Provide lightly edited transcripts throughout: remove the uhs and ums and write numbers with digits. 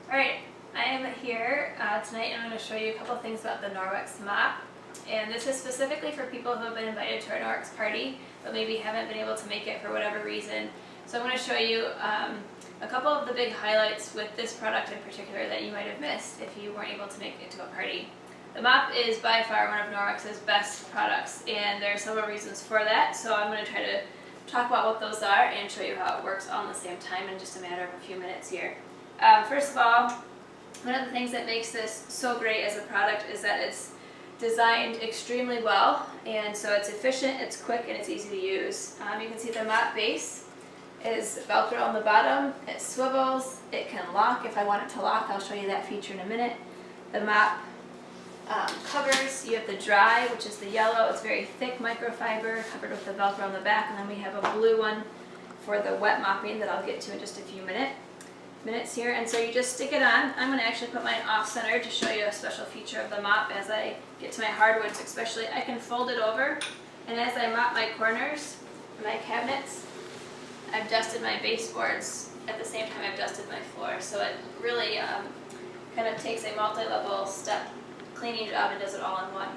Alright, I am here tonight and I'm going to show you a couple things about the Norwex mop. And this is specifically for people who have been invited to our Norwex party, but maybe haven't been able to make it for whatever reason. So I'm going to show you a couple of the big highlights with this product in particular that you might have missed if you weren't able to make it to a party. The mop is by far one of Norwex's best products, and there are several reasons for that, so I'm going to try to talk about what those are and show you how it works all in the same time in just a matter of a few minutes here. First of all, one of the things that makes this so great as a product is that it's designed extremely well, and so it's efficient, it's quick, and it's easy to use. You can see the mop base is Velcro on the bottom, it swivels, it can lock if I want it to lock. I'll show you that feature in a minute. The mop covers, you have the dry, which is the yellow, it's very thick microfiber covered with the Velcro on the back, and then we have a blue one for the wet mopping that I'll get to in just a few minutes here. And so you just stick it on. I'm going to actually put mine off center to show you a special feature of the mop as I get to my hardwoods especially. I can fold it over, and as I mop my corners, my cabinets, I've dusted my baseboards at the same time I've dusted my floor. So it really kind of takes a multi-level step cleaning job and does it all in one.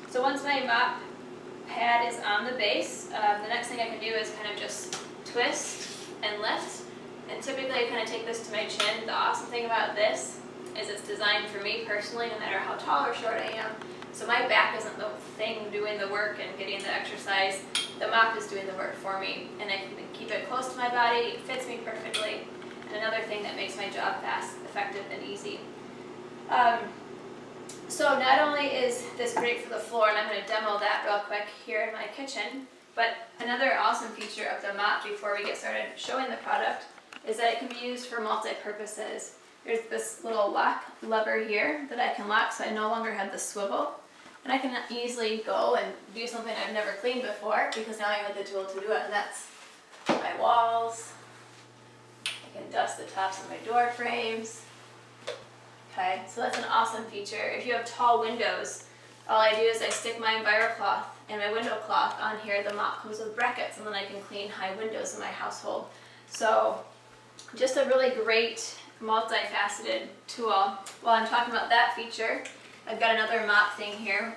So once my mop pad is on the base, the next thing I can do is kind of just twist and lift. And typically I kind of take this to my chin. The awesome thing about this is it's designed for me personally, no matter how tall or short I am. So my back isn't the thing doing the work and getting the exercise. The mop is doing the work for me, and I can keep it close to my body. It fits me perfectly. And another thing that makes my job fast, effective, and easy. So not only is this great for the floor, and I'm going to demo that real quick here in my kitchen, but another awesome feature of the mop before we get started showing the product is that it can be used for multi-purposes. There's this little lock lever here that I can lock so I no longer have the swivel. And I can easily go and do something I've never cleaned before because now I have the tool to do it, and that's my walls. I can dust the tops of my door frames. Okay, so that's an awesome feature. If you have tall windows, all I do is I stick my EnviroCloth and my window cloth on here. The mop comes with brackets, and then I can clean high windows in my household. So just a really great multifaceted tool. While I'm talking about that feature, I've got another mop thing here,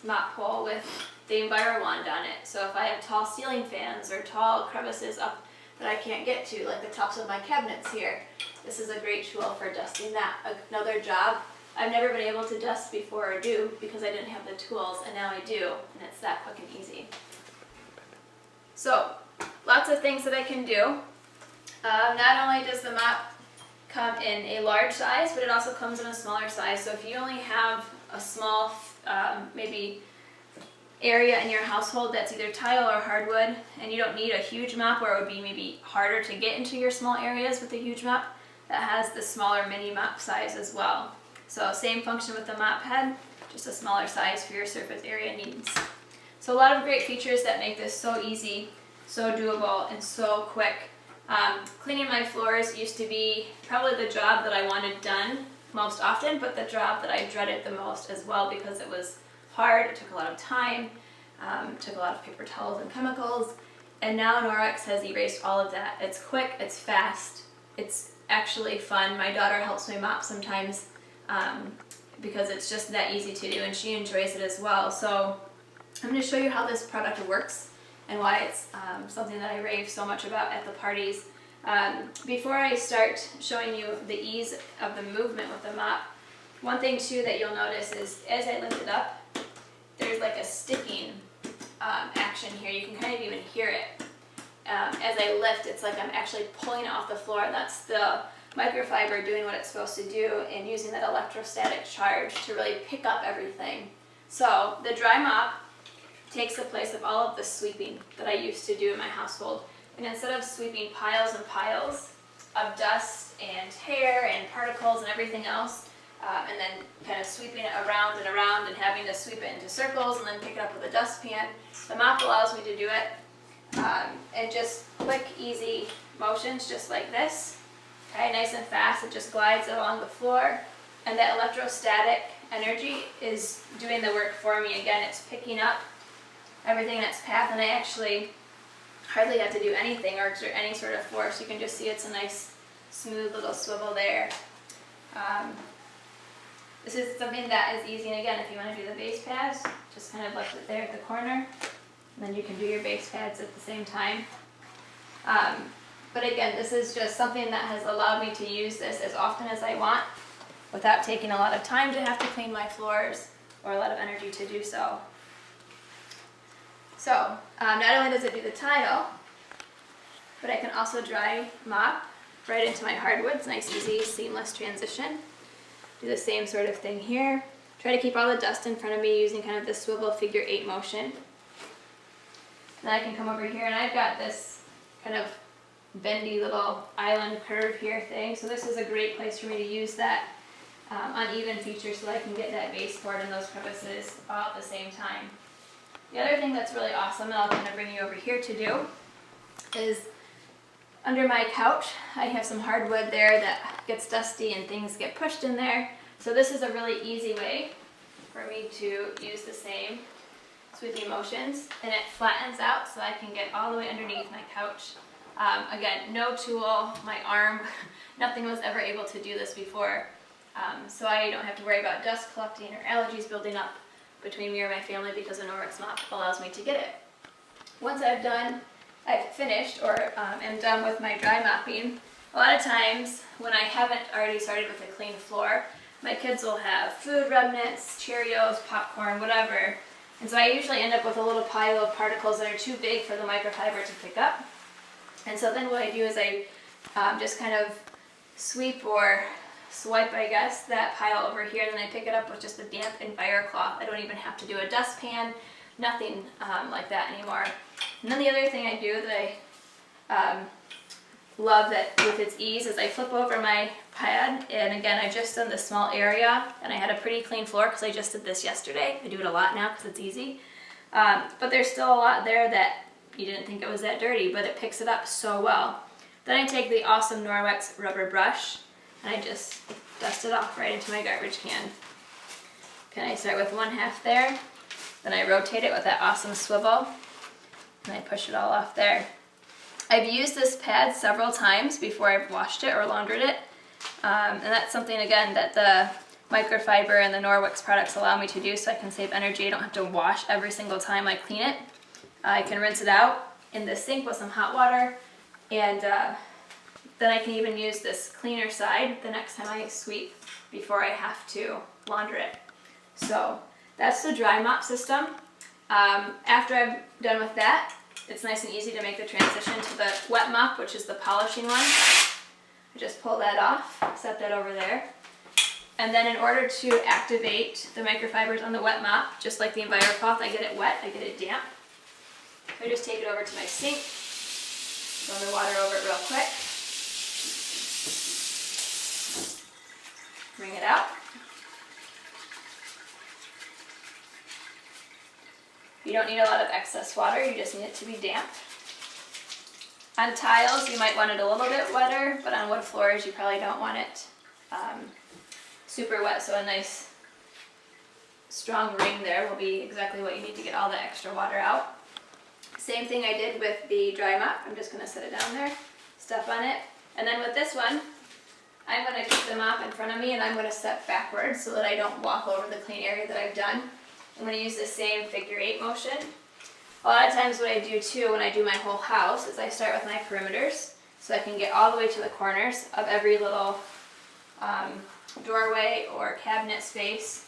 mop pole with the EnviroWand on it. So if I have tall ceiling fans or tall crevices up that I can't get to, like the tops of my cabinets here, this is a great tool for dusting that. Another job I've never been able to dust before or do because I didn't have the tools, and now I do, and it's that quick and easy. So lots of things that I can do. Not only does the mop come in a large size, but it also comes in a smaller size. So if you only have a small, maybe area in your household that's either tile or hardwood, and you don't need a huge mop, or it would be maybe harder to get into your small areas with a huge mop, that has the smaller mini mop size as well. So same function with the mop head, just a smaller size for your surface area needs. So a lot of great features that make this so easy, so doable, and so quick. Cleaning my floors used to be probably the job that I wanted done most often, but the job that I dreaded the most as well because it was hard, it took a lot of time, took a lot of paper towels and chemicals, and now Norwex has erased all of that. It's quick, it's fast, it's actually fun. My daughter helps me mop sometimes because it's just that easy to do, and she enjoys it as well. So I'm going to show you how this product works and why it's something that I rave so much about at the parties. Before I start showing you the ease of the movement with the mop, one thing too that you'll notice is as I lift it up, there's like a sticking action here. You can kind of even hear it. As I lift, it's like I'm actually pulling it off the floor. That's the microfiber doing what it's supposed to do and using that electrostatic charge to really pick up everything. So the dry mop takes the place of all of the sweeping that I used to do in my household. And instead of sweeping piles and piles of dust and hair and particles and everything else, and then kind of sweeping it around and having to sweep it into circles and then pick it up with a dustpan, the mop allows me to do it in just quick, easy motions, just like this. Okay, nice and fast, it just glides along the floor, and that electrostatic energy is doing the work for me. Again, it's picking up everything in its path, and I actually hardly have to do anything or exert any sort of force. You can just see it's a nice smooth little swivel there. This is something that is easy, and again, if you want to do the base pads, just kind of left it there at the corner, and then you can do your base pads at the same time. But again, this is just something that has allowed me to use this as often as I want without taking a lot of time to have to clean my floors or a lot of energy to do so. So, not only does it do the tile, but I can also dry mop right into my hardwoods. Nice, easy, seamless transition. Do the same sort of thing here. Try to keep all the dust in front of me using kind of this swivel figure 8 motion. Then I can come over here, and I've got this kind of bendy little island curve here thing. So this is a great place for me to use that uneven feature so that I can get that baseboard and those crevices all at the same time. The other thing that's really awesome, and I'll kind of bring you over here to do, is under my couch, I have some hardwood there that gets dusty and things get pushed in there. So this is a really easy way for me to use the same sweeping motions, and it flattens out so I can get all the way underneath my couch. Again, no tool, my arm, nothing was ever able to do this before. So I don't have to worry about dust collecting or allergies building up between me or my family because the Norwex mop allows me to get it. Once I've finished or am done with my dry mopping, a lot of times when I haven't already started with a clean floor, my kids will have food remnants, Cheerios, popcorn, whatever. And so I usually end up with a little pile of particles that are too big for the microfiber to pick up. And so then what I do is I just kind of sweep or swipe, I guess, that pile over here, and then I pick it up with just a damp and fire cloth. I don't even have to do a dustpan, nothing like that anymore. And then the other thing I do that I love that with its ease is I flip over my pad, and again, I've just done this small area, and I had a pretty clean floor because I just did this yesterday. I do it a lot now because it's easy. But there's still a lot there that you didn't think it was that dirty, but it picks it up so well. Then I take the awesome Norwex rubber brush, and I just dust it off right into my garbage can. Okay, I start with one half there, then I rotate it with that awesome swivel, and I push it all off there. I've used this pad several times before I've washed it or laundered it, and that's something, again, that the microfiber and the Norwex products allow me to do, so I can save energy. I don't have to wash every single time I clean it. I can rinse it out in the sink with some hot water, and then I can even use this cleaner side the next time I sweep before I have to launder it. So that's the dry mop system. After I'm done with that, it's nice and easy to make the transition to the wet mop, which is the polishing one. I just pull that off, set that over there. And then in order to activate the microfibers on the wet mop, just like the EnviroCloth, I get it wet, I get it damp. I just take it over to my sink, run the water over it real quick, bring it out. You don't need a lot of excess water, you just need it to be damp. On tiles, you might want it a little bit wetter, but on wood floors, you probably don't want it super wet, so a nice strong ring there will be exactly what you need to get all the extra water out. Same thing I did with the dry mop. I'm just going to set it down there, step on it, and then with this one, I'm going to keep the mop in front of me and I'm going to step backwards so that I don't walk over the clean area that I've done. I'm going to use the same figure 8 motion. A lot of times what I do too when I do my whole house is I start with my perimeters so I can get all the way to the corners of every little doorway or cabinet space.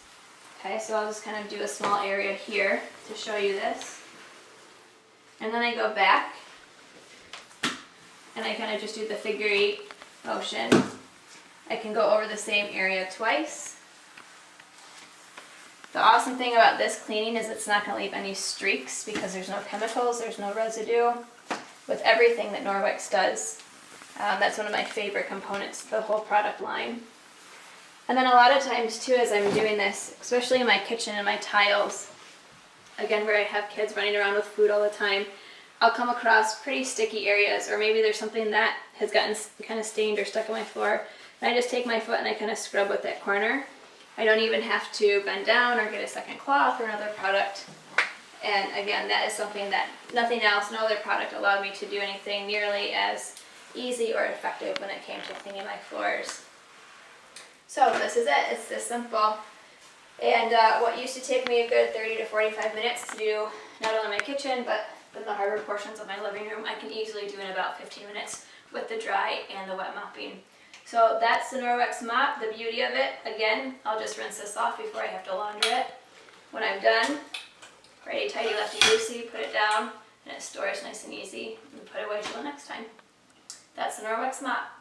Okay, so I'll just kind of do a small area here to show you this. And then I go back and I kind of just do the figure 8 motion. I can go over the same area twice. The awesome thing about this cleaning is it's not going to leave any streaks because there's no chemicals, there's no residue. With everything that Norwex does, that's one of my favorite components, the whole product line. And then a lot of times too, as I'm doing this, especially in my kitchen and my tiles, again where I have kids running around with food all the time, I'll come across pretty sticky areas, or maybe there's something that has gotten kind of stained or stuck on my floor, and I just take my foot and I kind of scrub with that corner. I don't even have to bend down or get a second cloth or another product. And again, that is something that nothing else, no other product allowed me to do anything nearly as easy or effective when it came to cleaning my floors. So this is it, it's this simple. And what used to take me a good 30 to 45 minutes to do not only my kitchen, but the harder portions of my living room, I can easily do in about 15 minutes with the dry and the wet mopping. So that's the Norwex mop. The beauty of it, again, I'll just rinse this off before I have to launder it. When I'm done, righty tighty, lefty loosey, put it down, and it stores nice and easy, and put it away till next time. That's the Norwex mop.